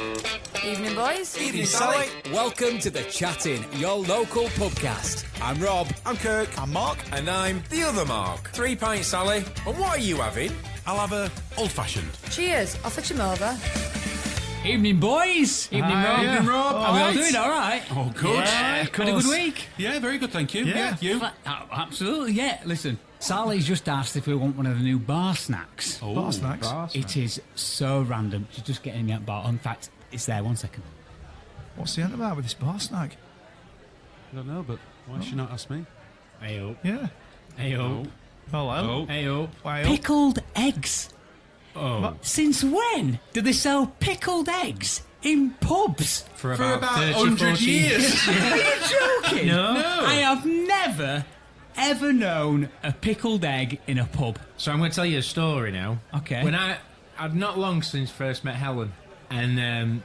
Evening, boys. Evening, Sally. Welcome to The Chatting, your local pubcast. I'm Rob. I'm Kirk. I'm Mark. And I'm the other Mark. 3 pints, Sally. And what are you having? I'll have a old-fashioned. Cheers. I'll fetch him over. Evening, boys. Evening, Rob. Evening, Rob. Are we all doing all right? Oh, good. Yeah, Of had a course. good week? Yeah, very good, thank you. Yeah. You? Absolutely, yeah. Listen, Sally's just asked if we want one of the new bar snacks. Oh, Bar snacks. It is so random. She's just getting me out bar. In fact, it's there. 1 second. What's the end about with this bar snack? I don't know, but why should you not ask me? Hey up. Yeah. Hey up. Hello. Oh. Hey up. Why up? Pickled eggs. Oh. Since when do they sell pickled eggs in pubs? For about 30, 100 40 years. Are you joking? No. I have never, ever known a pickled egg in a pub. So I'm going to tell you a story now. Okay. When I'd not long since first met Helen, and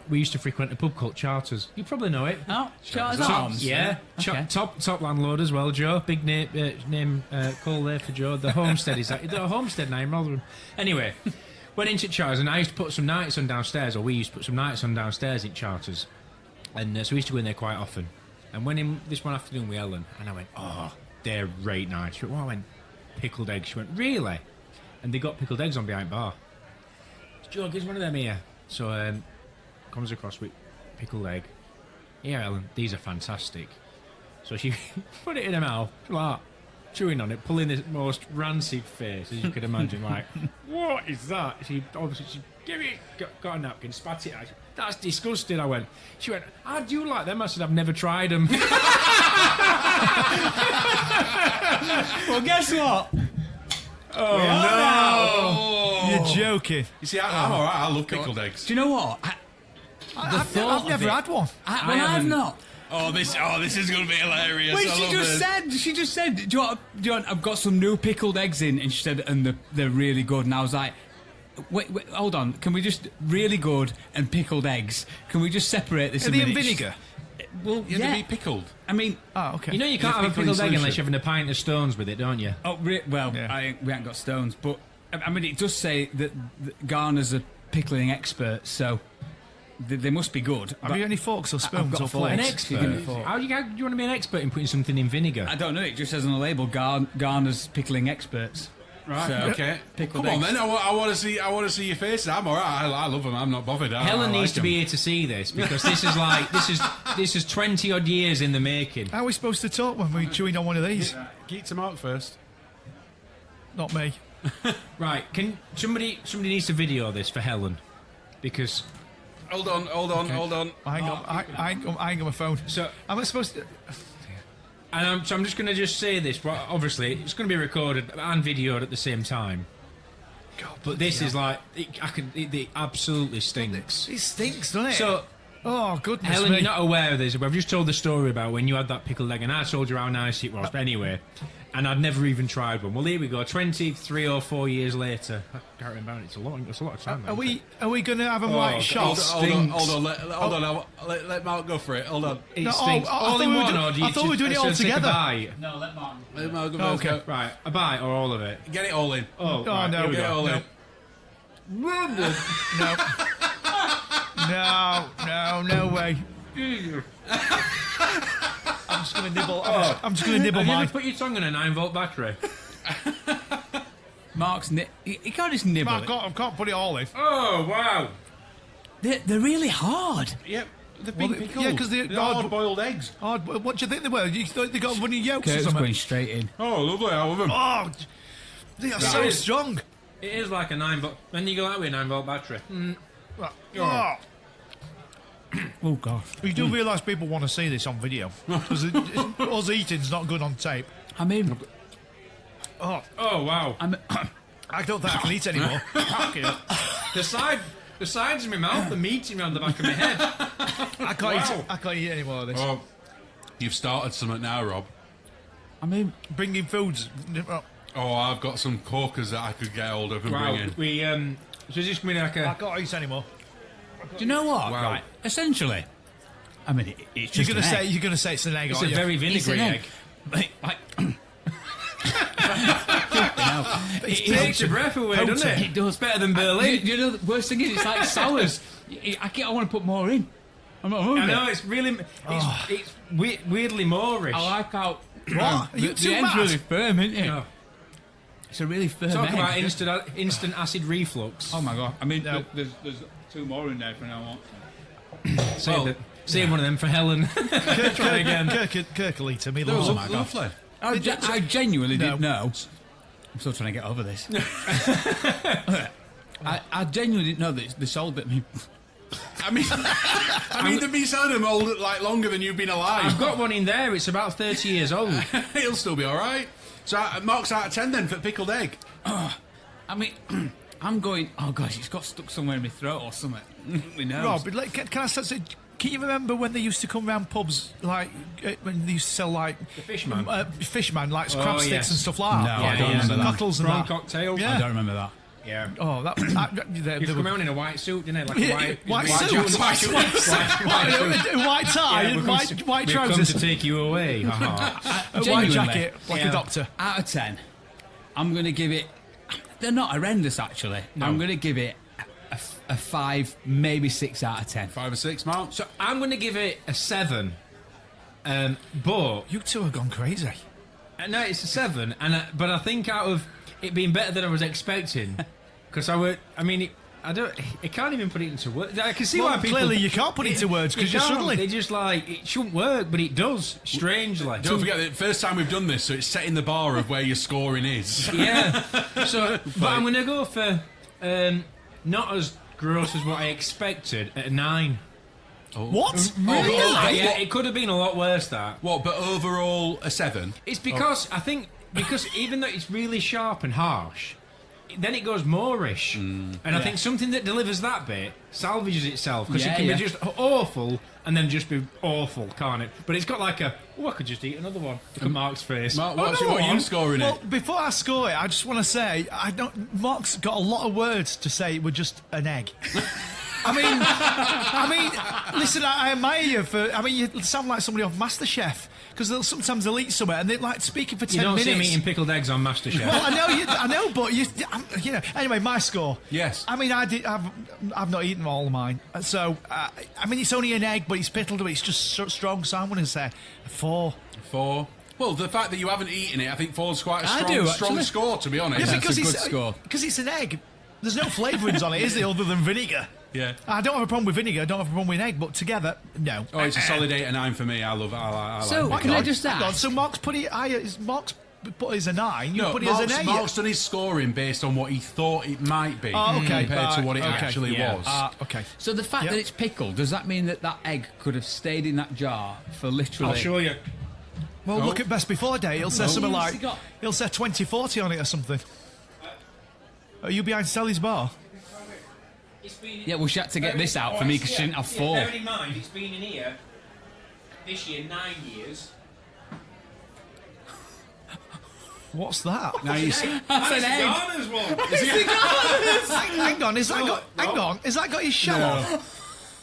we used to frequent a pub called Charters. You probably know it. Oh, Charters Top- Arms. Yeah. Okay. Top landlord as well, Joe. Big name call there for Joe. The homestead is that. The homestead name rather than. Anyway, went into Charters and I used to put some nights on downstairs, or we used to put some nights on downstairs in Charters, and so we used to go in there quite often. And went in this one afternoon with Helen, and I went, "Oh, they're great nights." She went, "Well," I went, "Pickled eggs." She went, "Really?" And they got pickled eggs on behind bar. Joe, gives one of them here. So comes across with pickled egg. Here, Ellen, these are fantastic. So she put it in her mouth, like chewing on it, pulling the most rancid face as you could imagine. Like, what is that? She gave it, got a napkin, spat it out. That's disgusting. She went, how do you like them? I said, I've never tried them. Well, guess what? Oh, no. You're joking. You see, I'm all right. I love pickled eggs. Do you know what? I've never had one. I've not. Oh, this is going to be hilarious. Well, I she love just this. said, do you want, I've got some new pickled eggs in, and she said, and they're really good. And I was like, wait, hold on, can we just, really good and pickled eggs, can we just separate this Are a they in minute? vinegar? Well, Yeah, yeah. they be pickled. I mean, Oh, okay. You know you can't Yeah, have a pickling pickled egg unless solution. you're having a pint of stones with it, don't you? well, Yeah. we haven't got stones, but I mean, it does say that Garner's a pickling expert, so they must be good. Have you got any forks or I've spoons got or forks. An plates? expert? Give me a fork. How do you want to be an expert in putting something in vinegar? I don't know, it just says on the label, Garner's pickling experts. Right. So, Okay. pickled Come on, eggs. then. I want to see. I want to see your faces. I'm all right. I love them. I'm not bothered. Helen I needs like to be them. here to see this because this is like this is 20 odd years in the making. How are we supposed to talk when we're chewing on one of these? Get to Mark first. Not me. Right? Can somebody needs to video this for Helen because Hold on. I ain't got my phone. so Am I supposed to? I'm just going to just say this. Well, obviously, it's going to be recorded and videoed at the same time. But this is like it absolutely stinks. It stinks, doesn't it? So. Oh, goodness Helen, me. you're not aware of this. I've just told the story about when you had that pickled egg, and I told you how nice it was. But anyway, and I'd never even tried one. Well, here we go. 23 or 4 years later, I can't remember. It's a lot of time. Are we going to have them like shots? Hold on. Let Mark go for it. Hold on. It No, stinks. I All thought in we were one, do- or do you I thought we were doing it all take a together. bite? No, let Martin. Let Mark go Okay. first. Right, a bite or all of it? Get it all in. Oh, Oh, right, no, here we Get it go. all in. No way. I'm just going to nibble. I'm just going to nibble Have you mine. ever put your tongue in a 9-volt battery? Mark's he can't just nibble I can't put it all in. Oh, wow. They're really hard. Yep. They've Well, been pickled. yeah, 'cause they're hard-boiled eggs. Oh, what do you think they were? You thought they got runny yolks or Kurt's something? going straight in. Oh, lovely. I love them. Oh, they are so Right. strong. It is like a 9-volt. When you go out with a 9-volt battery. Oh. Oh, God. You do realise people want to see this on video. Because us eating's not good on tape. I mean, Oh, Oh, wow. I'm, I don't think I can eat anymore. Fucking hell. The sides of my mouth are meeting around the back of my head. I can't eat any more of this. Oh, you've started something now, Rob. I mean, Bringing foods. Oh, I've got some corkers that I could get hold of and Wow. bring in. We so just gonna be like I a. can't eat anymore. do you know what? Wow. Right. Essentially, I mean, it's just You're gonna say it's an egg. It's aren't a you? very It's vinegary an egg. egg. Like, now. It takes your breath away, doesn't it? It does. It's better than Berlin. You know, the worst thing is, it's like sours. I want to put more in. I'm not hungry. I know, it's really... It's weirdly Moorish. I like how... What? Are you the too end's mad? really firm, isn't it? Oh. It's a really firm Talk egg. about instant acid reflux. Oh my god! I mean, No. there's 2 more in there for now on. Save one of them for Helen. Try again. Kirk will eat him. He That was loves them. lovely. I genuinely didn't know. I'm still trying to get over this. I genuinely didn't know that they sold it. I mean, they've been selling them all like longer than you've been alive. I've got one in there. It's about 30 years old. He'll still be all right. So marks out of 10 then for pickled egg. I mean, I'm going. Oh gosh, it's got stuck somewhere in my throat or something. My nose. Rob, like, can I say? Can you remember when they used to come round pubs, like when they used to sell like The Fishman. Fishman, like crab sticks yes. and stuff like that? No, I don't remember that. Cockles and Prawn that. cocktails. Yeah. I don't remember that. Yeah. Oh, that He used to come out in a white suit, didn't he? Like a White suit? White suit. a white tie Yeah, and white we've come trousers, to take you away. a white Genuinely. jacket, like Yeah. a doctor. Out of 10, I'm going to give it. They're not horrendous, actually. I'm going to give it a 5, maybe 6 out of 10. 5 or 6, Mark. So I'm going to give it a 7. But You two have gone crazy. no, it's a 7. But I think out of it being better than I was expecting, because I can't even put it into words. I can see Well, why people clearly you can't put it into words because you're can't. struggling. They just like it shouldn't work, but it does. Strangely, Don't forget the first time we've done this, so it's setting the bar of where your scoring is. yeah. So, but I'm going to go for not as gross as what I expected at a 9. What? Yeah, it could have been a lot worse. That What, but overall a 7? it's because I think even though it's really sharp and harsh, then it goes Moorish, and I think something that delivers that bit salvages itself because Yeah, it can yeah. be just awful and then just be awful, can't it? But it's got like I could just eat another one. Look at Mark's face. Mark, what Another are you one? scoring Well, it? before I score it, I just want to say Mark's got a lot of words to say were just an egg. I mean, listen, I admire you for. I mean, you sound like somebody off MasterChef because sometimes they'll eat somewhere and they're like speaking for 10 You don't minutes. see me eating pickled eggs on MasterChef. Well, I know, but you know. Anyway, my score. Yes. I mean, I've not eaten all of mine, so I mean, it's only an egg, but it's pickled, but it's just so strong. So I'm going to say 4. 4. Well, the fact that you haven't eaten it, I think 4's quite a I strong, do, strong actually. score, to be honest. Yeah, That's a good score. Because it's an egg. There's no flavourings on it, is there, other than vinegar? Yeah. I don't have a problem with vinegar. I don't have a problem with egg, but together, no. Oh, it's a solid 8 or 9 for me. I love it. I So, like can I it. just Hang on, ask? so Mark's put it higher. Mark's put it as a 9. You No, put it as an 8. Mark's done his scoring based on what he thought it might be Oh, okay. compared to what it Okay. actually Yeah. was. Okay. So the fact Yep. that it's pickled, does that mean that egg could have stayed in that jar for literally... I'll show you. Well, look at best before date. He'll say something What's he like, got? he'll say 2040 on it or something. Are you behind Sally's bar? Yeah, well, she had to get this out for me because she didn't have 4. Bear in mind, it's been in here this year 9 years. What's that? Now you see, That's an egg. Ghana's one. Hang on, is that got his shell on?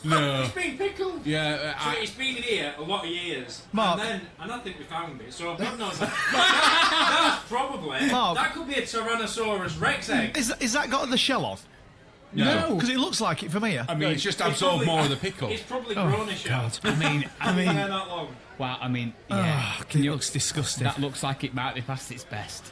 no. It's been pickled. Yeah, So it's been in here a lot of years, Mark. and I think we found it. So God knows. That's probably Mark. that could be a Tyrannosaurus Rex egg. Is that got the shell on? no. Because it looks like it from here. I mean, it's just absorbed more of the pickle. It's probably grown a shell. I mean, Been there that long. wow, I mean, yeah. It looks disgusting. That looks like it might be past its best.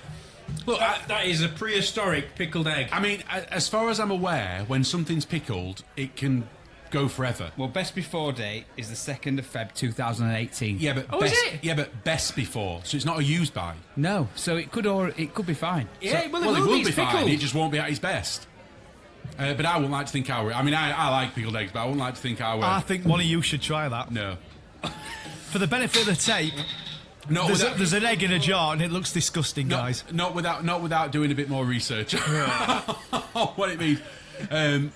Look, That is a prehistoric pickled egg. I mean, as far as I'm aware, when something's pickled, it can go forever. Well, best before date is the 2nd of Feb 2018. Yeah, but is best, it? yeah, but best before, so it's not a used by. No, so it could be fine. yeah, well, Well, it it will be be fine. pickled. It just won't be at its best. But I wouldn't like to think I were. I mean, I like pickled eggs, but I wouldn't like to think I were. I think one of you should try that. No. For the benefit of the tape, Not without, there's an egg in a jar and it looks disgusting, not, guys. not without doing a bit more research on what it means.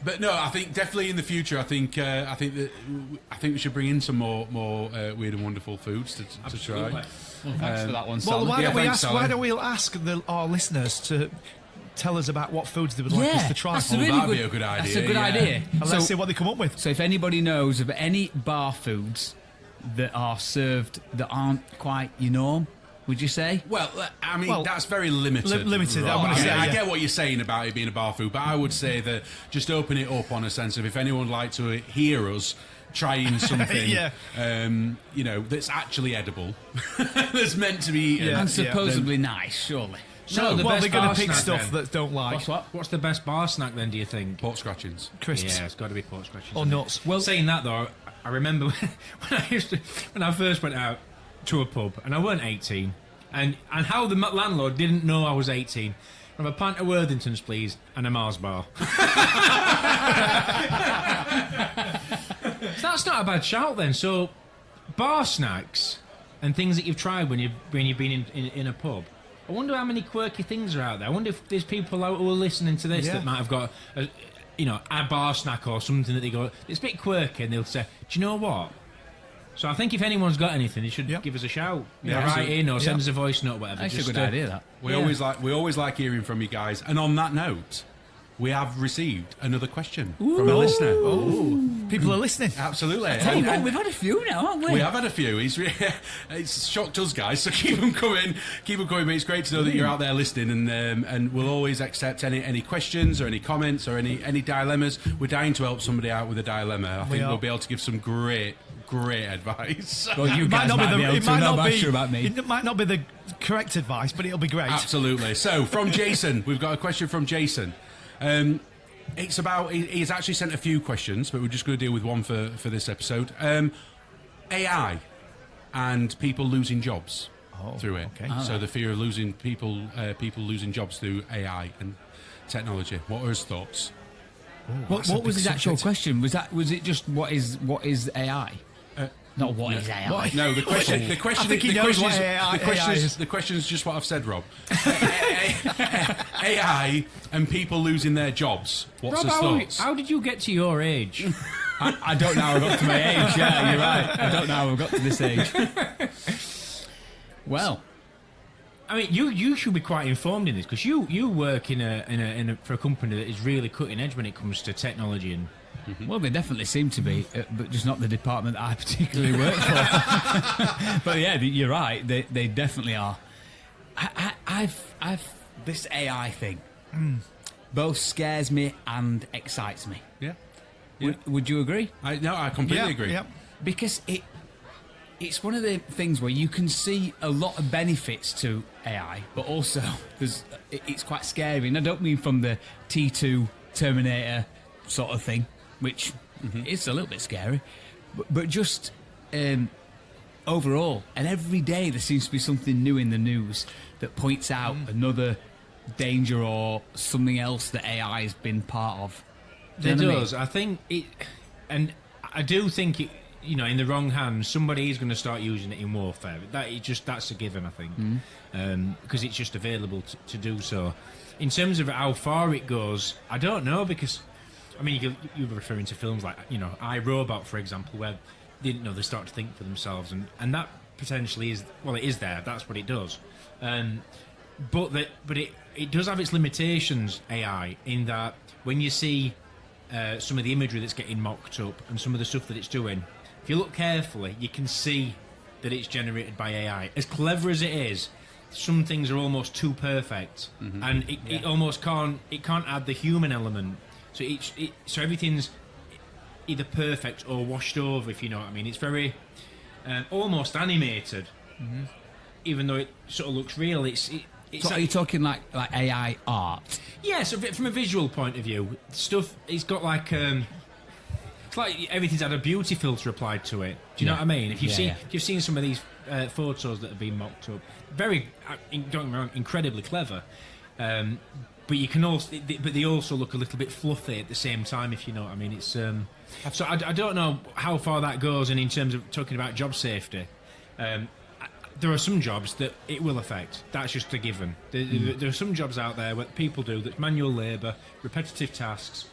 But no, I think definitely in the future, I think we should bring in some more weird and wonderful foods to try. Well, thanks for that one, Well, Sally. why don't we thanks, ask? Sally. Why don't we ask our listeners to tell us about what foods they would like us to try? that's a Oh, really that'd good, be a good That's idea, a good yeah. idea. And let's see what they come up with. So if anybody knows of any bar foods that are served that aren't quite your norm, Would you say? Well, I mean, Well, that's very limited. limited, I'm Right. gonna say, I yeah. get what you're saying about it being a bar food, but I would say that just open it up on a sense of if anyone would like to hear us trying something, Yeah. that's actually edible, that's meant to be eaten. Yeah. And supposedly nice, surely. So the well, best they're going bar to pick snack stuff then? that don't like What's the best bar snack then? Do you think? Pork scratchings. crisps Yeah, it's got to be pork scratchings. or nuts. Well, saying that though, I remember when I first went out to a pub and I weren't 18, and how the landlord didn't know I was 18. From a pint of Worthingtons, please, and a Mars bar. So that's not a bad shout then. So, bar snacks and things that you've tried when you've been in a pub. I wonder how many quirky things are out there. I wonder if there's people out who are listening to this that might have got a bar snack or something that they go, it's a bit quirky, and they'll say, do you know what? So I think if anyone's got anything, they should give us a shout. Yeah, Write in or send us a voice note, whatever. That's a Just, good idea, that. We always like hearing from you guys. And on that note, we have received another question from a listener. People are listening. Absolutely. Tell you what, And- we've had a few now, haven't we? We have had a few. It's shocked us, guys. So keep them coming. Keep them coming. But it's great to know that you're out there listening, and we'll always accept any questions or any comments or any dilemmas. We're dying to help somebody out with a dilemma. I think are. we'll be able to give some great advice. Well, you It might guys not might be able it to, might not not be. sure about me. It might not be the correct advice, but it'll be great. Absolutely. So from Jason, we've got a question from Jason. It's about. He's actually sent a few questions, but we're just going to deal with one for this episode. AI and people losing jobs through it. okay. So the fear of losing people losing jobs through AI and technology. What are his thoughts? What a was big his actual subject. question? Was it just what is AI? Not what is AI. What? No, the question. The question. I think he the knows question what is, AI the question is. is. The question is just what I've said, Rob. AI and people losing their jobs. What's Rob, his thoughts? how did you get to your age? I don't know how I got to my age. Yeah, you're right. I don't know how I got to this age. Well, I mean, you should be quite informed in this because you work for a company that is really cutting edge when it comes to technology and. well, they definitely seem to be, but just not the department that I particularly work for. But yeah, you're right. They definitely are. I've this AI thing both scares me and excites me. Yeah. Would you agree? I completely agree. Yeah. Because it's one of the things where you can see a lot of benefits to AI, but also it's quite scary. And I don't mean from the T2 Terminator sort of thing, which is a little bit scary, but just overall. And every day there seems to be something new in the news that points out another danger or something else that AI has been part of. Do you It know what I mean? does. I think it, and I do think it. In the wrong hands, somebody is going to start using it in warfare. That's a given, I think, because it's just available to do so. In terms of how far it goes, I don't know because, I mean, you're referring to films like iRobot, for example, where they start to think for themselves, and that potentially is it is there. That's what it does, but it does have its limitations. AI in that when you see some of the imagery that's getting mocked up and some of the stuff that it's doing. If you look carefully, you can see that it's generated by AI. As clever as it is, some things are almost too perfect, and it almost can't add the human element. So so everything's either perfect or washed over, if you know what I mean. It's very almost animated, even though it sort of looks real. It's So are you talking like AI art? yeah. So from a visual point of view, stuff it's got like. It's like everything's had a beauty filter applied to it. Do you know what I mean? If you've seen some of these photos that have been mocked up, very, don't get me wrong, incredibly clever. But you can also, but they also look a little bit fluffy at the same time. If you know what I mean, it's. So I don't know how far that goes, and in terms of talking about job safety, there are some jobs that it will affect. That's just a given. There are some jobs out there where people do that's manual labour, repetitive tasks.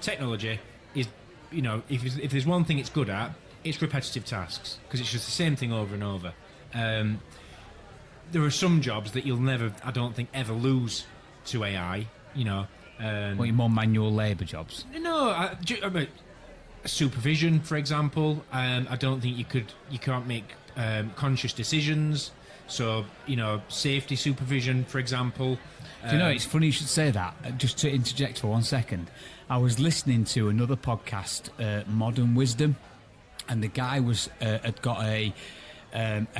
Technology is. If there's one thing it's good at, it's repetitive tasks because it's just the same thing over and over. There are some jobs that you'll never, I don't think, ever lose to AI. What, your more manual labour jobs? No, supervision, for example. I don't think you can't make conscious decisions. So, safety supervision, for example. Do you know, it's funny you should say that. Just to interject for 1 second. I was listening to another podcast, Modern Wisdom, and the guy had got a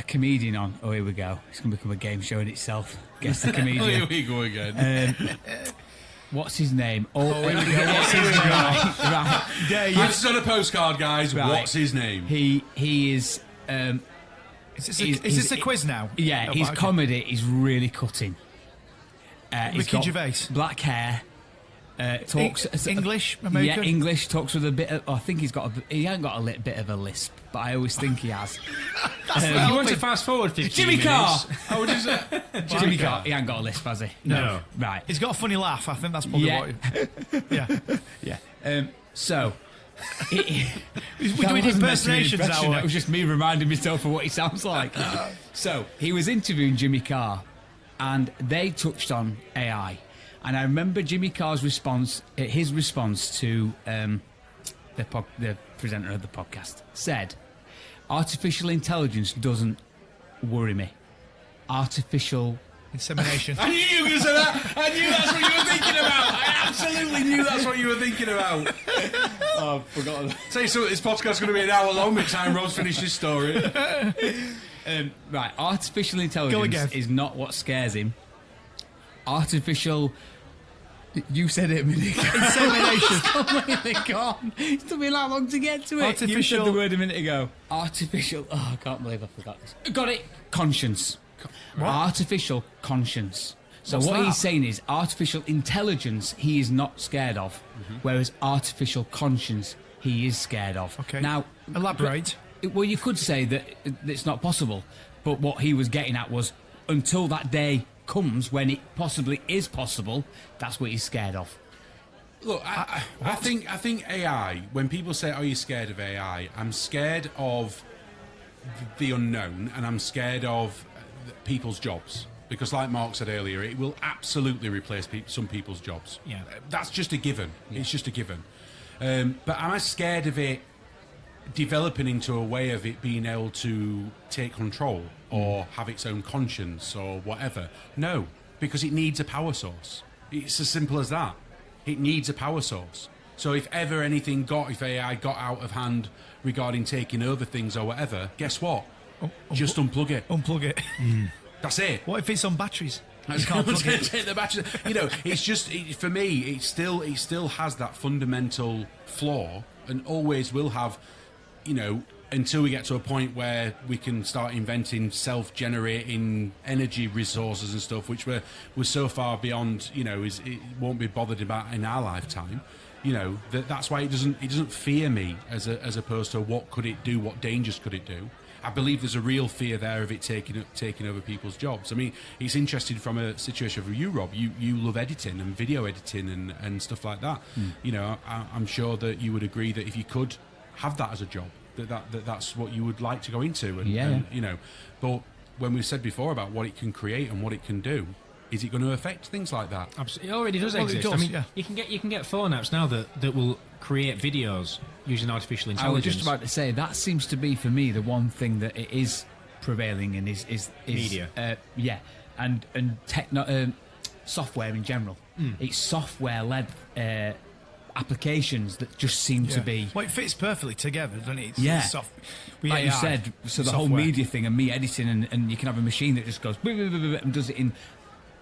comedian on. Oh, here we go. It's going to become a game show in itself. Guess the comedian. Here we go again. What's his name? Here we go. What's his name? Right. This is on a postcard, guys. Right. What's his name? He is... Is this a quiz now? Yeah, Oh, his okay. comedy is really cutting. He's Ricky got Gervais. black hair. Talks English, American? Yeah, English. Talks with a bit of. I think he ain't got a bit of a lisp, but I always think he has. If you want to fast forward 15 Jimmy minutes... Carr. Oh, what is it? Jimmy Carr. He ain't got a lisp, has he? No. Right. He's got a funny laugh. I think that's probably Yeah. what. Yeah. Yeah. So. We're That doing wasn't meant to be an impersonations impression, now. That was just me reminding myself of what he sounds like. So he was interviewing Jimmy Carr, and they touched on AI. And I remember Jimmy Carr's response, his response to the presenter of the podcast said, "Artificial intelligence doesn't worry me. Artificial." Insemination. I knew you were going to say that. I knew that's what you were thinking about. I absolutely knew that's what you were thinking about. Oh, I've forgotten. Say so. This podcast's going to be an hour long by the time Rose finishes his story. Right, artificial intelligence again. is not what scares him. Artificial. You said it a minute ago. Insemination. Completely gone. It took me that long to get to it. You Artificial- said the word a minute ago. Artificial. Oh, I can't believe I forgot this. Got it. Conscience. Artificial conscience. So What's what that? he's saying is artificial intelligence he is not scared of, whereas artificial conscience he is scared of. Okay. Now, Elaborate. well, you could say that it's not possible, but what he was getting at was until that day comes when it possibly is possible, that's what he's scared of. Look, I think AI. When people say, "Are you scared of AI?" I'm scared of the unknown, and I'm scared of people's jobs. Because, like Mark said earlier, it will absolutely replace some people's jobs. Yeah. That's just a given. It's just a given. But am I scared of it developing into a way of it being able to take control or have its own conscience or whatever? No, because it needs a power source. It's as simple as that. It needs a power source. So if ever if AI got out of hand regarding taking over things or whatever, guess what? Just unplug it. Unplug it. That's it. What if it's on batteries? You Can't can't plug it. take the battery. It's just for me. It still has that fundamental flaw, and always will have. Until we get to a point where we can start inventing self-generating energy resources and stuff, which we're so far beyond. It won't be bothered about in our lifetime. That's why it doesn't fear me as opposed to what could it do, what dangers could it do. I believe there's a real fear there of it taking over people's jobs. I mean, it's interesting from a situation for you, Rob. You love editing and video editing and stuff like that. I'm sure that you would agree that if you could have that as a job, that's what you would like to go into. But when we've said before about what it can create and what it can do, is it going to affect things like that? Absolutely. It already does Well, it exist. does, I mean, yeah. you can get phone apps now that will create videos using artificial I was intelligence. just about to say that seems to be for me the one thing that it is prevailing in is Media. And software in general. It's software-led applications that just seem to be. Well, it fits perfectly together, doesn't it? It's Yeah. with Like you AI, said, so the whole software. media thing and me editing, and you can have a machine that just goes and does it in.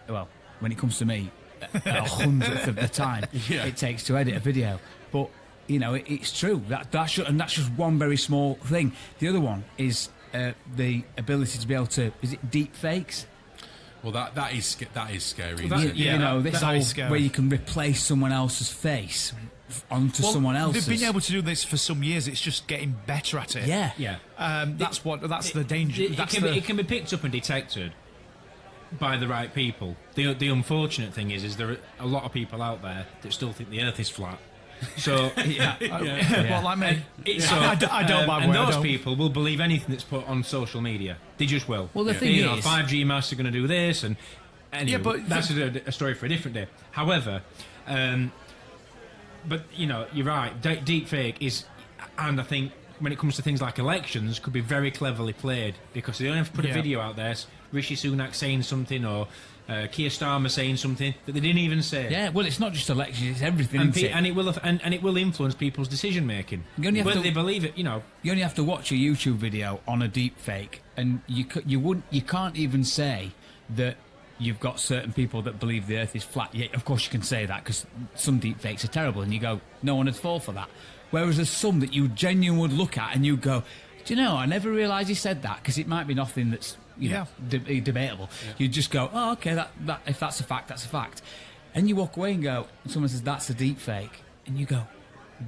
Well, when it comes to me, a hundredth of the time it takes to edit a video. But it's true that's just one very small thing. The other one is the ability to be able to. Is it deep fakes? Well, that is scary. Well, isn't it? This that whole is scary. where you can replace someone else's face onto Well, someone else's. They've been able to do this for some years. It's just getting better at it. Yeah. yeah. That's the danger. It can be picked up and detected by the right people. The unfortunate thing is there are a lot of people out there that still think the Earth is flat. So Well, like me. So, I don't, by the and way, I those don't. people will believe anything that's put on social media. They just will. Well, the thing is- 5G masts are going to do this, and anyway, Yeah, but that's a story for a different day. However, but you're right. Deep fake is, and I think when it comes to things like elections, could be very cleverly played because they don't have to put a video out there. Rishi Sunak saying something or Keir Starmer saying something that they didn't even say. Yeah, well, it's not just elections; it's everything. And it will influence people's decision making. Whether they believe it, you know. You only have to watch a YouTube video on a deep fake, and you can't even say that you've got certain people that believe the Earth is flat. Yeah, of course you can say that because some deep fakes are terrible, and you go, no one would fall for that. Whereas there's some that you genuinely would look at and you go, do you know, I never realised he said that because it might be nothing that's debatable. Yeah. You just go, oh, okay, that if that's a fact, that's a fact. And you walk away and go, and someone says that's a deep fake, and you go,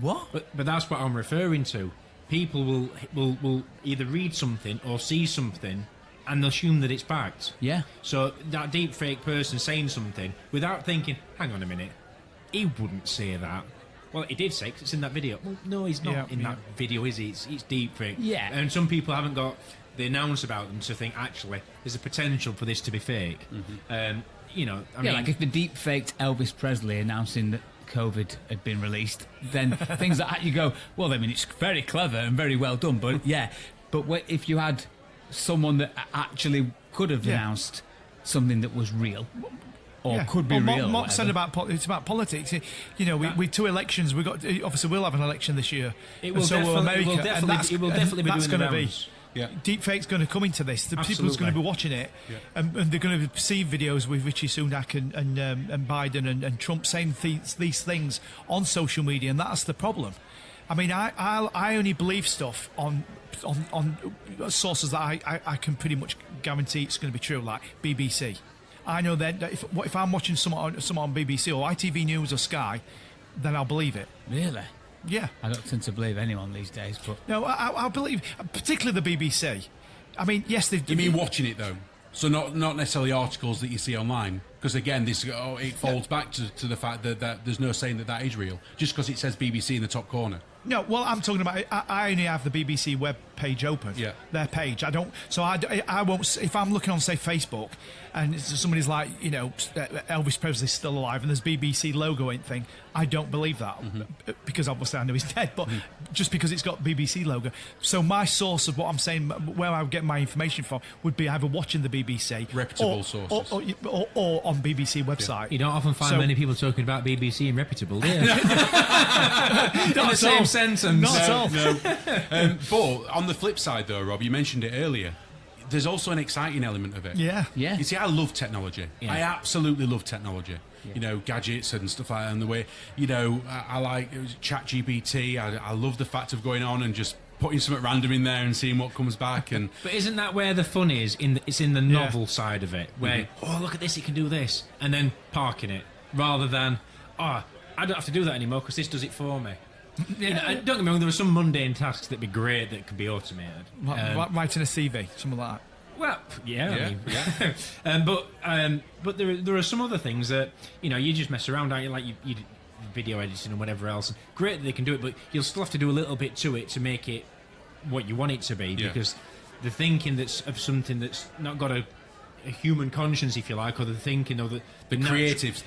what? But that's what I'm referring to. People will either read something or see something and they'll assume that it's fact. Yeah. So that deep fake person saying something without thinking, hang on a minute, he wouldn't say that. Well, he did say, 'cause it's in that video. Well, no, he's not in that video, is he? It's deep fake. Yeah. And some people haven't got the announce about them to think, actually, there's a potential for this to be fake. You know, I mean... like if the deep faked Elvis Presley announcing that COVID had been released, then things like that, you go, well, I mean, it's very clever and very well done, but yeah. But if you had someone that actually could have announced something that was real... Or could be real. Mark said it's about politics. You know, we 2 elections. Obviously we'll have an election this year. It will definitely be doing the rounds. Yeah. Deepfake's going to come into this. The people's going to be watching it, and they're going to see videos with Rishi Sunak and Biden and Trump saying these things on social media, and that's the problem. I mean, I only believe stuff on sources that I can pretty much guarantee it's going to be true, like BBC. I know that if I'm watching someone on BBC or ITV News or Sky, then I'll believe it. Really? Yeah. I don't tend to believe anyone these days, but... No, I believe, particularly the BBC. I mean, yes, they've... You mean watching it, though? So not necessarily articles that you see online? Because, again, it folds back to the fact that there's no saying that is real, just because it says BBC in the top corner. No, well, I'm talking about. I only have the BBC web page open. Yeah. Their page. I don't. So I won't. If I'm looking on, say, Facebook, and somebody's like, you know, Elvis Presley's still alive, and there's BBC logo and thing, I don't believe that because obviously I know he's dead. But just because it's got BBC logo, so my source of what I'm saying, where I would get my information from, would be either watching the BBC, reputable sources, or on BBC website. You don't often find many people talking about BBC and reputable, do you? Not the same sentence. Not at all. No. But on the flip side, though, Rob, you mentioned it earlier. There's also an exciting element of it. Yeah. You see, I love technology. Yeah. I absolutely love technology. You know, gadgets and stuff like that. And the way, you know, I like ChatGPT. I love the fact of going on and just putting something random in there and seeing what comes back. And but isn't that where the fun is? It's in the novel side of it, where oh, look at this, it can do this, and then parking it rather than I don't have to do that anymore because this does it for me. You know, don't get me wrong, there are some mundane tasks that'd be great that could be automated. Writing a CV, something like that. Well, but there are some other things that, you know, you just mess around, aren't you? Like you video editing and whatever else. Great that they can do it, but you'll still have to do a little bit to it to make it what you want it to be, because the thinking that's of something that's not got a human conscience, if you like, or the thinking of the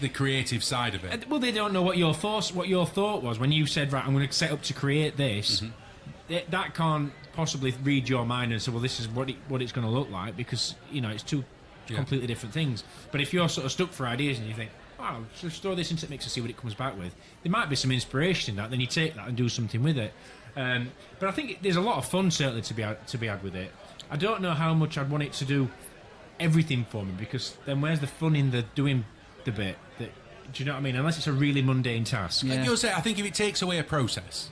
creative side of it. Well, they don't know what your thought was when you said, right, I'm going to set up to create this. That can't possibly read your mind and say, well, this is what it's going to look like, because, you know, it's two completely different things. But if you're sort of stuck for ideas and you think, oh, just throw this into the mix and see what it comes back with, there might be some inspiration in that. Then you take that and do something with it. But I think there's a lot of fun certainly to be had with it. I don't know how much I'd want it to do everything for me, because then where's the fun in the doing the bit? Do you know what I mean? Unless it's a really mundane task. Yeah. I think if it takes away a process,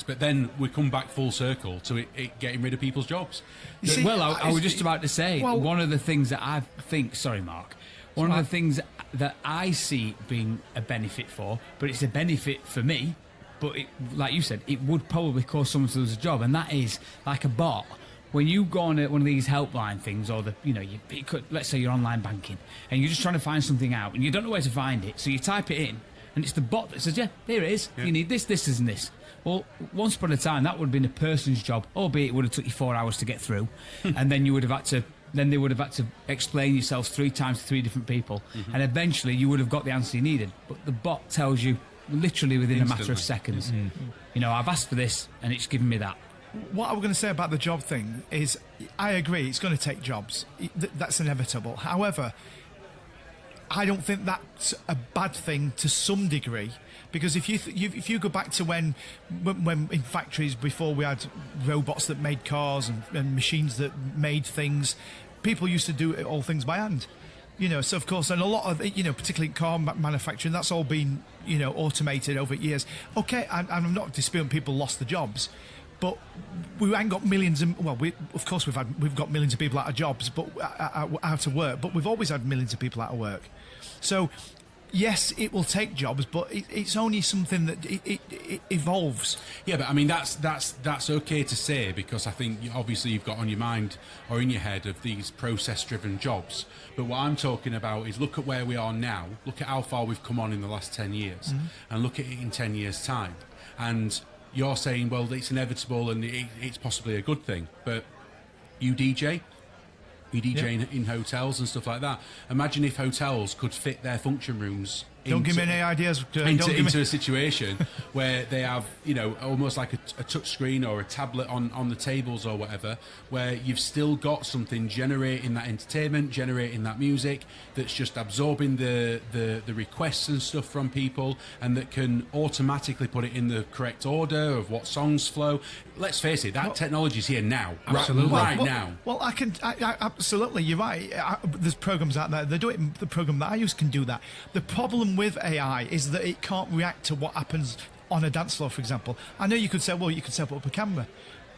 but then we come back full circle to it getting rid of people's jobs. I was just about to say, one of the things that I think, sorry, Mark, one of the things that I see being a benefit for, but it's a benefit for me, but like you said, it would probably cause someone to lose a job, and that is like a bot. When you go on one of these helpline things, or let's say you're online banking, and you're just trying to find something out, and you don't know where to find it, so you type it in, and it's the bot that says, yeah, here it is, you need this, this, and this. Well, once upon a time, that would have been a person's job, albeit it would have took you 4 hours to get through, and then you would have had to... Then they would have had to explain yourselves 3 times to 3 different people, and eventually you would have got the answer you needed. But the bot tells you literally within a matter of Instantly. seconds. You know, I've asked for this, and it's given me that. What I was going to say about the job thing is, I agree, it's going to take jobs. That's inevitable. However, I don't think that's a bad thing to some degree, because if you go back to when in factories before we had robots that made cars and machines that made things, people used to do all things by hand. You know, so of course, and a lot of, you know, particularly car manufacturing, that's all been, you know, automated over years. Okay, I'm not disputing people lost the jobs, but we ain't got millions of, well, of course we've got millions of people out of jobs, but out of work, but we've always had millions of people out of work. So yes, it will take jobs, but it's only something that it evolves. Yeah, but I mean that's okay to say, because I think obviously you've got on your mind or in your head of these process-driven jobs. But what I'm talking about is look at where we are now. Look at how far we've come on in the last 10 years, and look at it in 10 years' time. And you're saying, well, it's inevitable and it's possibly a good thing. But you DJ in hotels and stuff like that. Imagine if hotels could fit their function rooms Don't give me any ideas. into a situation where they have, you know, almost like a touch screen or a tablet on the tables or whatever, where you've still got something generating that entertainment, generating that music, that's just absorbing the requests and stuff from people, and that can automatically put it in the correct order of what songs flow. Let's face it, that technology's here now. Absolutely. Right now. Well, I absolutely, you're right. There's programs out there. They do it. The program that I use can do that. The problem with AI is that it can't react to what happens on a dance floor, for example. I know you could say, well, you could set up a camera,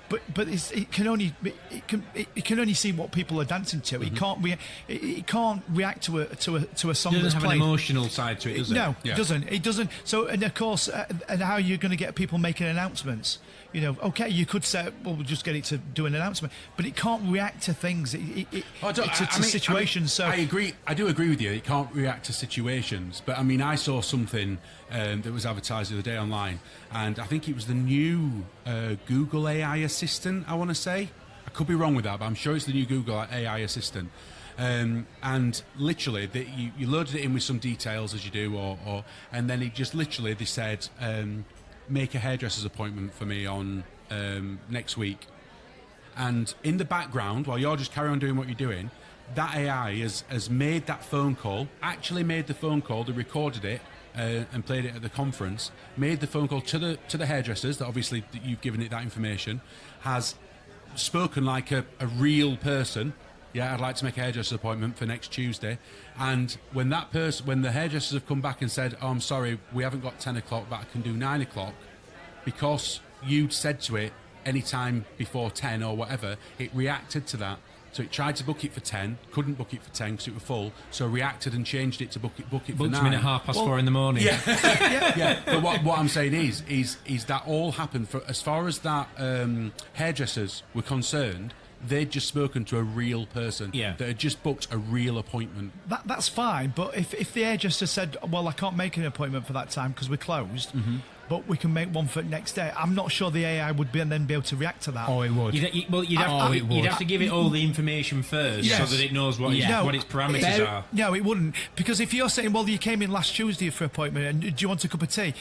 but it can only see what people are dancing to. It can't react to a song It that's doesn't have played. an emotional side to it, does it? No, Yeah. it doesn't. It doesn't. So, and of course, and how are you going to get people making announcements? You know, okay, you could say, well, we'll just get it to do an announcement, but it can't react to things. To situations. So I agree. I do agree with you. It can't react to situations. But I mean, I saw something that was advertised the other day online, and I think it was the new Google AI assistant. I want to say, I could be wrong with that, but I'm sure it's the new Google AI assistant. And literally, you loaded it in with some details as you do, and then it just literally they said, make a hairdresser's appointment for me on next week. And in the background, while you're just carry on doing what you're doing, that AI has made that phone call, actually made the phone call, they recorded it and played it at the conference, made the phone call to the hairdressers, that obviously you've given it that information, has spoken like a real person. Yeah, I'd like to make a hairdresser appointment for next Tuesday. And when the hairdressers have come back and said, oh, I'm sorry, we haven't got 10 o'clock, but I can do 9 o'clock, because you'd said to it any time before 10 or whatever, it reacted to that. So it tried to book it for 10, couldn't book it for 10 because it was full, so reacted and changed it to book it for 9. Booked me at 4:30 in the morning. Yeah. But what I'm saying is that all happened for, as far as that hairdressers were concerned, they'd just spoken to a real person that had just booked a real appointment. that's fine, but if the hairdresser said, well, I can't make an appointment for that time because we're closed, but we can make one for next day, I'm not sure the AI would then be able to react to that. Oh, it would. You'd have to give it all the information first, Yes. so that it knows what its parameters are. No, it wouldn't, because if you're saying, well, you came in last Tuesday for an appointment and do you want a cup of tea,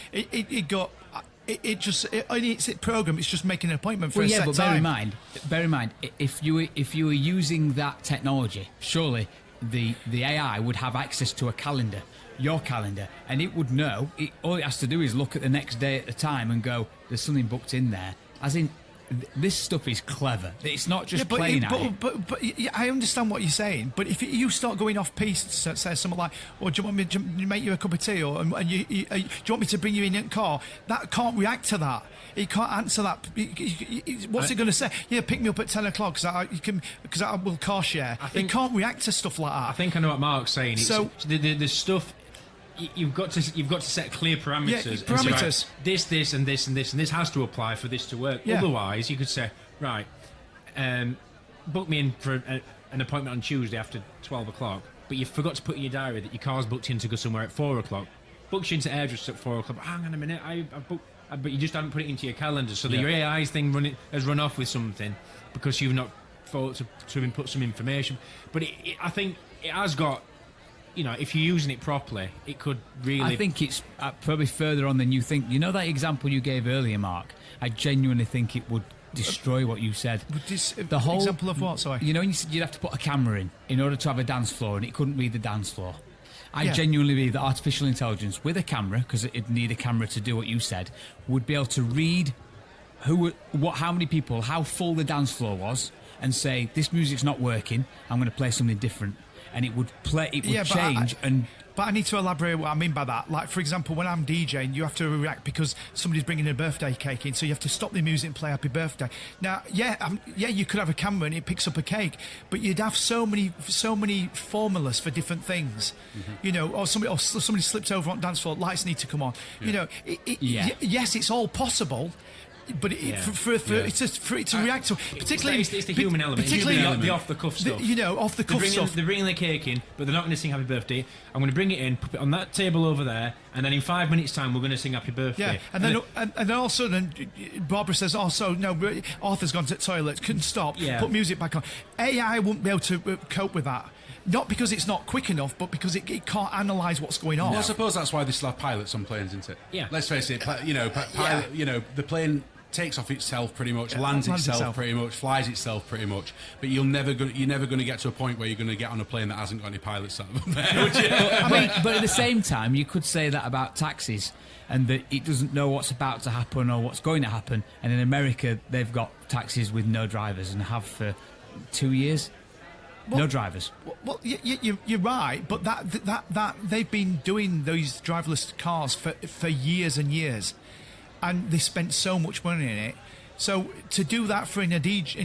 it's program. It's just making an appointment for a set but time. bear in mind, if you were using that technology, surely the AI would have access to a calendar, your calendar, and it would know. All it has to do is look at the next day at the time and go, "There's something booked in there." As in, this stuff is clever. It's not just playing at it. But I understand what you're saying. But if you start going off piece, say something like, "Well, do you want me to make you a cup of tea?" or "Do you want me to bring you in your car?" That can't react to that. It can't answer that. What's it going to say? Yeah, pick me up at 10 o'clock because I will car share. It can't react to stuff like that. I think I know what Mark's saying. So the stuff. You've got to set clear parameters. Yeah, and parameters. say, right, this and this and this and this has to apply for this to work. Yeah. Otherwise, you could say, right, book me in for an appointment on Tuesday after 12 o'clock, but you forgot to put in your diary that your car's booked in to go somewhere at 4 o'clock. Books you into hairdresser at 4 o'clock. But hang on a minute, I've booked, but you just haven't put it into your calendar, so that your AI's thing has run off with something because you've not thought to input some information. But I think it has got you know, if you're using it properly, it could really. I think it's probably further on than you think. You know that example you gave earlier, Mark? I genuinely think it would destroy what you said. The whole example of what? Sorry. You know, you said you'd have to put a camera in order to have a dance floor, and it couldn't read the dance floor. I genuinely believe that artificial intelligence with a camera, because it'd need a camera to do what you said, would be able to read how many people, how full the dance floor was, and say, this music's not working, I'm going to play something different. And it would change. But I need to elaborate what I mean by that. Like, for example, when I'm DJing, you have to react because somebody's bringing a birthday cake in, so you have to stop the music and play Happy Birthday. Now, you could have a camera and it picks up a cake, but you'd have so many formulas for different things. Mm-hmm. You know, or somebody slips over on dance floor, lights need to come on. Yeah. You know, yes, it's all possible. But for it to react to, particularly it's the human element, particularly the off the cuff stuff. Off the cuff stuff. They're bringing the cake in, but they're not going to sing Happy Birthday. I'm going to bring it in, put it on that table over there, and then in 5 minutes' time we're going to sing Happy Birthday. Yeah, and then all of a sudden Barbara says, "Oh, so no, Arthur's gone to the toilet, couldn't stop, put music back on." AI wouldn't be able to cope with that. Not because it's not quick enough, but because it can't analyse what's going on. Well, I suppose that's why they still have pilots on planes, isn't it? Yeah. Let's face it, you know, the plane takes off itself pretty much, lands itself pretty much, flies itself pretty much. But you're never going to get to a point where you're going to get on a plane that hasn't got any pilots sat up there. Would you? But at the same time, you could say that about taxis, and that it doesn't know what's about to happen or what's going to happen. And in America, they've got taxis with no drivers and have for 2 years. No drivers. Well, you're right, but that they've been doing those driverless cars for years and years, and they spent so much money in it. So to do that in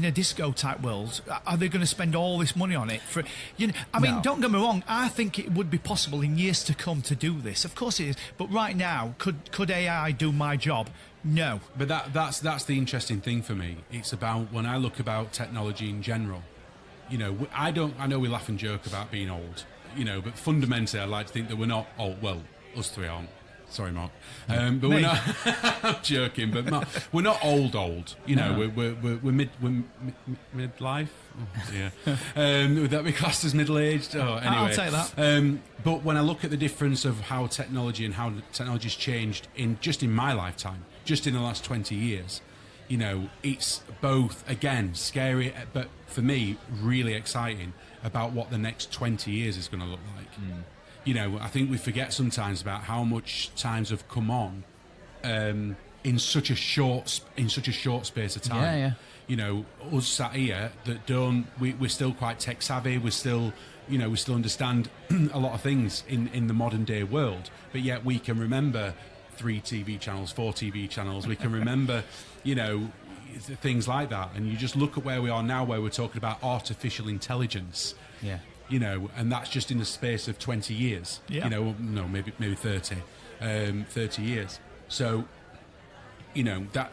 a disco type world, are they going to spend all this money on it? Don't get me wrong. I think it would be possible in years to come to do this. Of course it is. But right now, could AI do my job? No. But that's the interesting thing for me. It's about when I look about technology in general. You know, I know we laugh and joke about being old, you know, but fundamentally I like to think that we're not old. Well, us three aren't. Sorry, Mark. But we're not. I'm joking, but Mark, we're not old. You know, we're midlife. Oh, yeah. Would that be classed as middle-aged? Oh, anyway. I'll take that. But when I look at the difference of how technology's changed in my lifetime, just in the last 20 years. You know, it's both, again, scary, but for me, really exciting about what the next 20 years is going to look like. Mm. You know, I think we forget sometimes about how much times have come on in such a short space of time. Yeah. You know, us sat here that we're still quite tech savvy. We still understand a lot of things in the modern day world, but yet we can remember 3 TV channels, 4 TV channels. We can remember, you know, things like that. And you just look at where we are now, where we're talking about artificial intelligence. Yeah. You know, and that's just in the space of 20 years. Yeah. You know, no, maybe 30 years. So, you know, that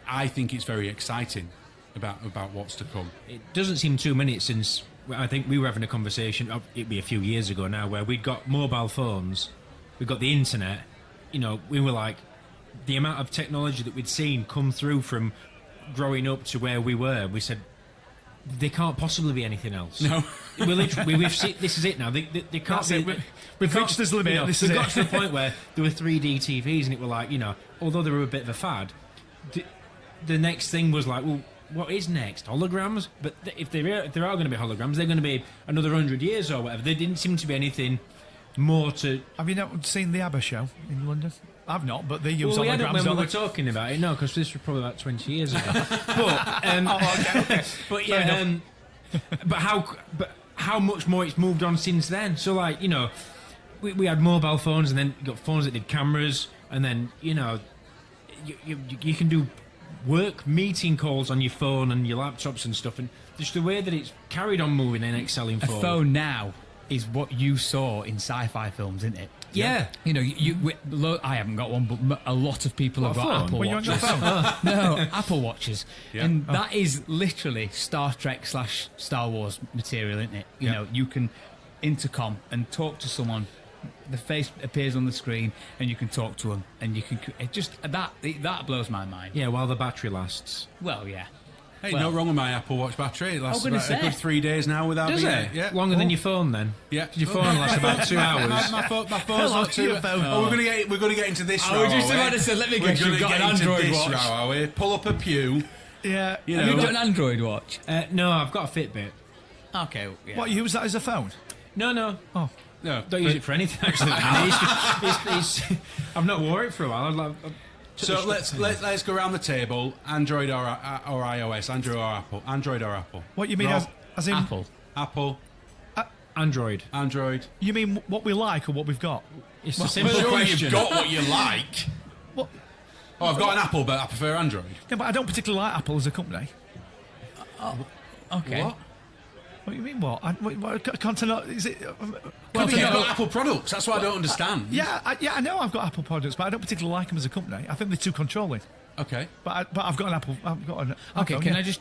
I think it's very exciting about what's to come. It doesn't seem 2 minutes since I think we were having a conversation. It'd be a few years ago now, where we'd got mobile phones, we'd got the internet. You know, we were like, the amount of technology that we'd seen come through from growing up to where we were, we said, there can't possibly be anything else. No. We've seen, this is it now. They can't be... We've reached this limit. You know, we got to the point where there were 3D TVs and it were like, you know, although they were a bit of a fad, the next thing was like, well, what is next? Holograms? But if there are going to be holograms, they're going to be another 100 years or whatever. There didn't seem to be anything more to... Have you not seen the ABBA show in London? I've not, but they use holograms. We hadn't when we were talking about it, no, because this was probably about 20 years ago. Okay. But yeah, but how much more it's moved on since then? So, like, you know, we had mobile phones, and then you got phones that did cameras, and then, you know, you can do work meeting calls on your phone and your laptops and stuff, and just the way that it's carried on moving and excelling forward. A phone now is what you saw in sci-fi films, isn't it? Yeah. You know, I haven't got one, but a lot of people have got Apple Watches. You haven't got a phone? No, Apple Watches. Yeah. And that is literally Star Trek / Star Wars material, isn't it? You know, you can intercom and talk to someone. The face appears on the screen, and you can talk to them, and you can. It just that blows my mind. Yeah, while the battery lasts. Well, yeah. Hey, no wrong with my Apple Watch battery. It lasts gonna about a say. good 3 days now without Does being it? Yeah. Longer than your phone, then? Yeah. Your phone lasts about 2 hours. My phone's not too. your phone. Oh, we're going to get into this. I was just about to say, let me guess, you've got an Android watch. Are we? Pull up a pew. Yeah. You Have you know. got an Android watch? No, I've got a Fitbit. Okay. Yeah. What, you use that as a phone? No. Oh. No. Don't use it for anything, actually. I've not worn it for a while. So let's go around the table. Android or iOS? Android or Apple? What you mean Rob? as in... Apple. Android. You mean what we like or what we've got? It's a simple Sure, question. you've got what you like. What? Oh, I've got an Apple, but I prefer Android. Yeah, but I don't particularly like Apple as a company. Okay. What? What do you mean, what? Can't I not... Is it... Well, you've got Apple products. That's what I don't understand. I know I've got Apple products, but I don't particularly like them as a company. I think they're too controlling. Okay. But I've got an Apple... I've got an Okay, iPhone, can yeah. I just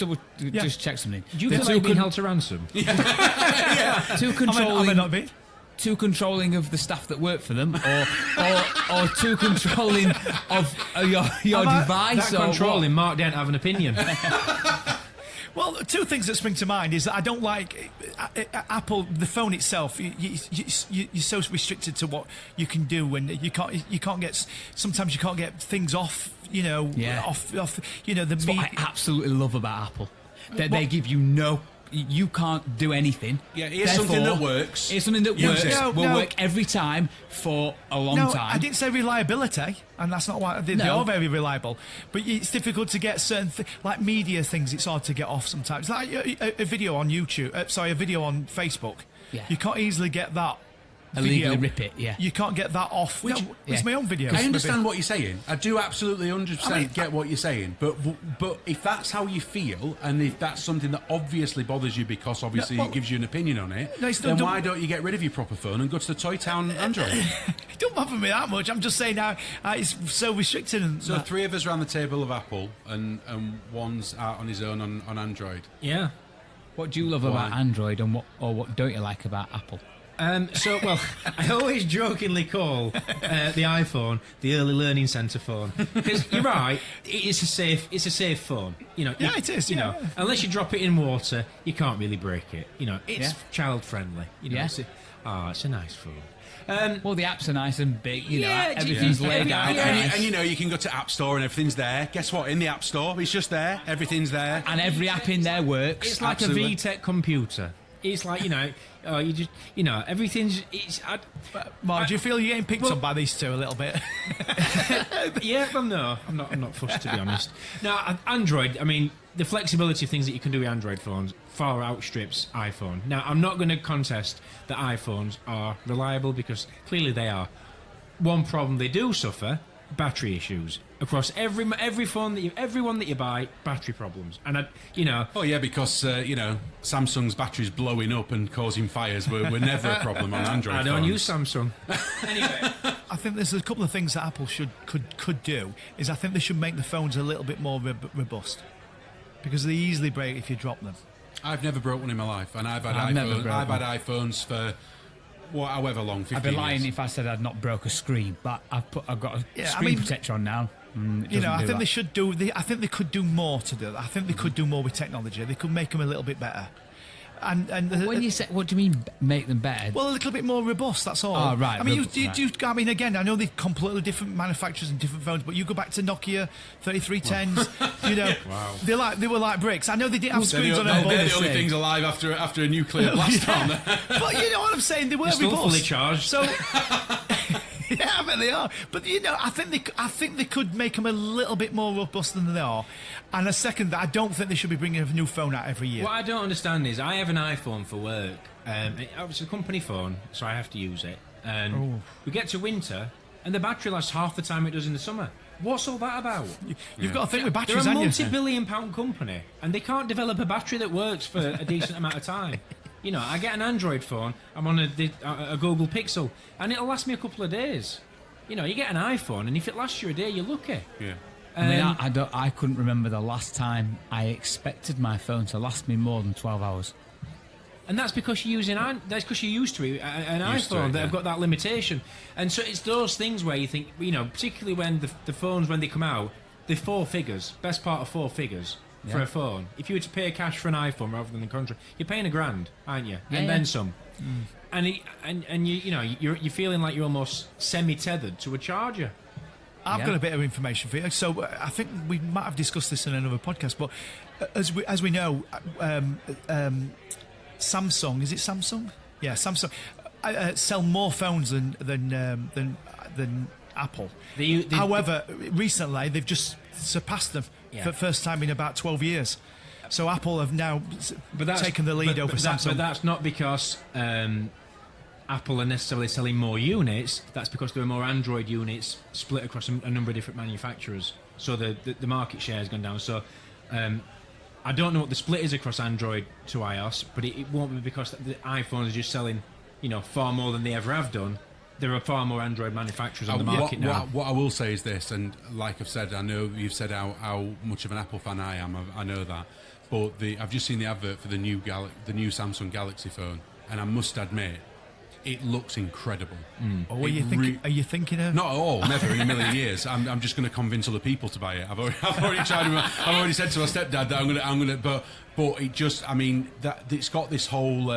just check something? Do you They're feel like you're being held to ransom? too I may controlling? not be. Too controlling of the staff that work for them, or too controlling of your device? That or controlling, Mark Dent have an opinion. Well, two things that spring to mind is that I don't like Apple, the phone itself. You're so restricted to what you can do, and you can't get. Sometimes you can't get things off. You know, Yeah. off. You know, That's what I absolutely love about Apple. That they give you you can't do anything. Yeah, here's something that works. Here's something that Use works. it. Will work every time for a long time. I didn't say reliability, and that's not why they No. are very reliable. But it's difficult to get certain like media things. It's hard to get off sometimes. Like a video on YouTube. A video on Facebook. Yeah. You can't easily get that. Illegally Video. rip it, yeah. You can't get that off. No, it's yeah. my own video. I understand what you're saying. I do absolutely 100% I mean, get what you're saying. But if that's how you feel, and if that's something that obviously bothers you because obviously well, it gives you an opinion on it, No, it's then not- why don't you get rid of your proper phone and go to the Toy Town Android? It don't bother me that much. I'm just saying now it's so restricted. And So 3 of us around the table of Apple, and one's out on his own on Android. Yeah. What do you love about Android, and what don't you like about Apple? I always jokingly call the iPhone the early learning centre phone, because you're right. It's a safe phone. You know. Yeah, it is, You yeah, know, yeah. unless you drop it in water, you can't really break it. You know, it's Yeah. child friendly. You know, Yeah. it's a nice phone. Well, the apps are nice and big. You know, Yeah, everything's laid out. nice. And you know, you can go to App Store and everything's there. Guess what? In the App Store, it's just there. Everything's there. And every app in there works. It's like Absolutely. a VTech computer. It's like, everything's. Mark, do you feel you're getting picked Well- up by these two a little bit? Yeah, well, no, I'm not fussed, to be honest. Now, Android, I mean, the flexibility of things that you can do with Android phones far outstrips iPhone. Now, I'm not going to contest that iPhones are reliable, because clearly they are. One problem they do suffer: battery issues. Across every phone everyone that you buy, battery problems. And Oh yeah, because Samsung's batteries blowing up and causing fires were never a problem on Android. I don't phones. use Samsung. Anyway, I think there's a couple of things that Apple could do. Is I think they should make the phones a little bit more robust, because they easily break if you drop them. I've never broke one in my life, and I've had I've iPhones for however long. 15 I'd be lying years. if I said I'd not broke a screen, but I've got a Yeah, I screen mean- protector on now. I think they should do. I think they could do more to do that. I think they could do more with technology. They could make them a little bit better. And When you say, what do you mean make them better? well, a little bit more robust. That's all. Oh, right, I mean, right. I mean, again, I know they're completely different manufacturers and different phones, but you go back to Nokia 3310s. You know, Wow. they were like bricks. I know they didn't have They're screens the, on they're them. the only things alive after a nuclear blast on there. But you know what I'm saying? They were still robust. fully charged. So. Yeah, I bet they are. But I think they could make them a little bit more robust than they are. And a second, that I don't think they should be bringing a new phone out every year. what I don't understand is I have an iPhone for work. It's a company phone, so I have to use it. And we get to winter, and the battery lasts half the time it does in the summer. What's all that about? You've got to think with They're batteries, a haven't you? multi-billion-pound company, and they can't develop a battery that works for a decent amount of time. You know, I get an Android phone, I'm on a Google Pixel, and it'll last me a couple of days. You know, you get an iPhone, and if it lasts you a day, you're lucky. Yeah. I mean, I couldn't remember the last time I expected my phone to last me more than 12 hours. And that's because you're using that's because you're used to it, an Used to iPhone it, that yeah. have got that limitation. And so it's those things where you think, particularly when the phones, when they come out, they're 4 figures, best part of 4 figures. for a phone. If you were to pay cash for an iPhone rather than the contract, you're paying $1,000, aren't you? Yeah, and yeah. then some. And you're feeling like you're almost semi-tethered to a charger. I've got a bit of information for you. So I think we might have discussed this in another podcast, but as we know, Samsung, is it Samsung? Yeah, Samsung sell more phones than Apple. However, recently they've just surpassed them for the first time in about 12 years. So Apple have now taken the lead over Samsung. But that's not because Apple are necessarily selling more units. That's because there are more Android units split across a number of different manufacturers. So the market share has gone down. So I don't know what the split is across Android to iOS, but it won't be because the iPhones are just selling, far more than they ever have done. There are far more Android manufacturers on the market now. What I will say is this, and like I've said, I know you've said how much of an Apple fan I am. I know that, but I've just seen the advert for the new Samsung Galaxy phone, and I must admit, it looks incredible. Are you thinking of? Not at all. Never in a million years. I'm just going to convince other people to buy it. I've already tried. I've already said to my stepdad that I'm going to. But it just. I mean, that it's got this whole.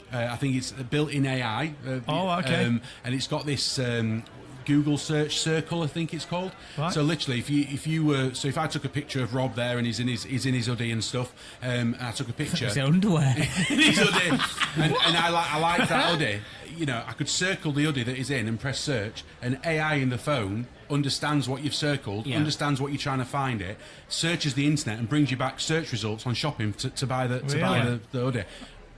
I think it's built-in AI. Okay. And it's got this. Google search circle, I think it's called. Right. So literally, if I took a picture of Rob there and he's in his hoodie and stuff, and I took a picture His underwear. in his hoodie, and I like that hoodie. I could circle the hoodie that he's in and press search, and AI in the phone understands what you've circled, understands what you're trying to find it, searches the internet and brings you back search results on shopping to buy the hoodie.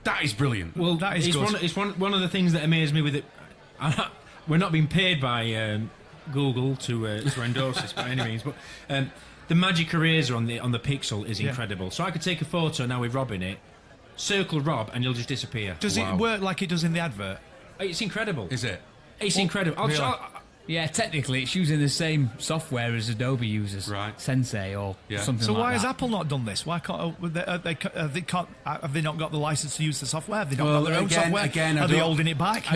That is brilliant. Well, that is good. It's one of the things that amazed me with it. We're not being paid by Google to endorse this by any means, but the magic eraser on the Pixel is incredible. So I could take a photo now with Rob in it, circle Rob, and you'll just disappear. Does it work like it does in the advert? It's incredible. Is it? It's incredible. Yeah, technically, it's using the same software as Adobe uses, right? Sensei or something. So like why that. has Apple not done this? Why can't have they not got the license to use the software? Have they not got their own software? Are they holding it back?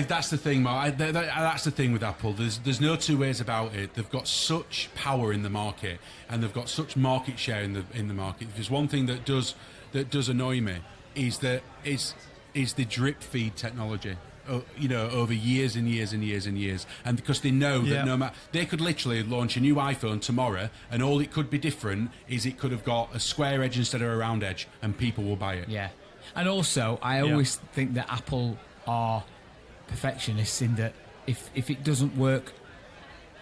That's the thing, Mark. That's the thing with Apple. There's no two ways about it. They've got such power in the market, and they've got such market share in the market. If there's one thing that does annoy me is the drip feed technology. Over years and years and years and years, and because they know that no matter, they could literally launch a new iPhone tomorrow, and all it could be different is it could have got a square edge instead of a round edge, and people will buy it. Yeah, and also I always think that Apple are perfectionists in that if it doesn't work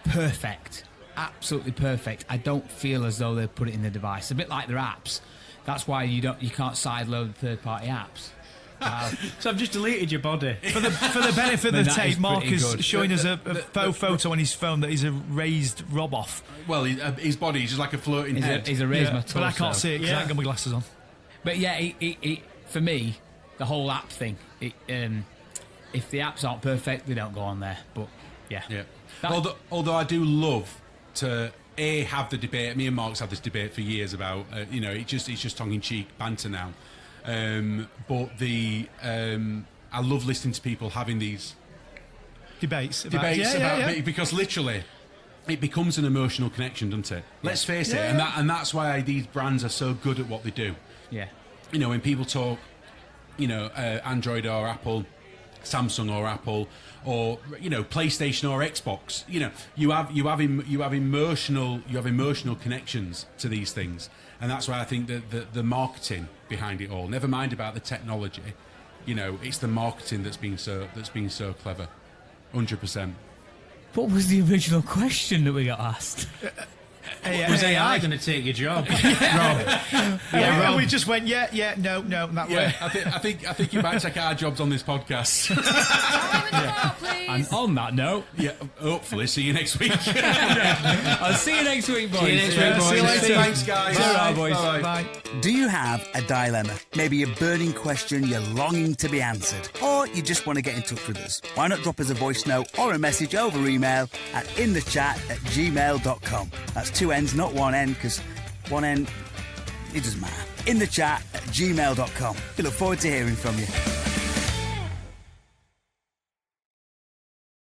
perfect, absolutely perfect, I don't feel as though they put it in the device. A bit like their apps. That's why you can't sideload third-party apps. So I've just deleted your body. For the benefit of the tape, Mark is good. showing us a photo on his phone that is a raised Rob off. Well, his body is just like a floating head. He's a raised my torso. But I can't see it because I haven't got my glasses on. But yeah, it for me, the whole app thing, if the apps aren't perfect, they don't go on there. But yeah. Although I do love to have the debate. Me and Mark's had this debate for years about it's just tongue-in-cheek banter now. But I love listening to people having these debates about because literally it becomes an emotional connection, doesn't it? Let's face it, and that's why these brands are so good at what they do. Yeah, when people talk, Android or Apple, Samsung or Apple, or PlayStation or Xbox, you have emotional connections to these things. And that's why I think that the marketing behind it all, never mind about the technology, it's the marketing that's been so clever, 100%. What was the original question that we got asked? Was AI going to take your job, Rob? Rob. We just went, no, that way. I think you might take our jobs on this podcast. And on that note, hopefully see you next week. I'll see you next week, boys. See you later. Thanks, guys. Bye, boys. Bye. Do you have a dilemma? Maybe a burning question you're longing to be answered? Or you just want to get in touch with us? Why not drop us a voice note or a message over email at innthechat@gmail.com. That's 2 N's, not 1 N, because 1 N, it doesn't matter. Innthechat@gmail.com. We look forward to hearing from you.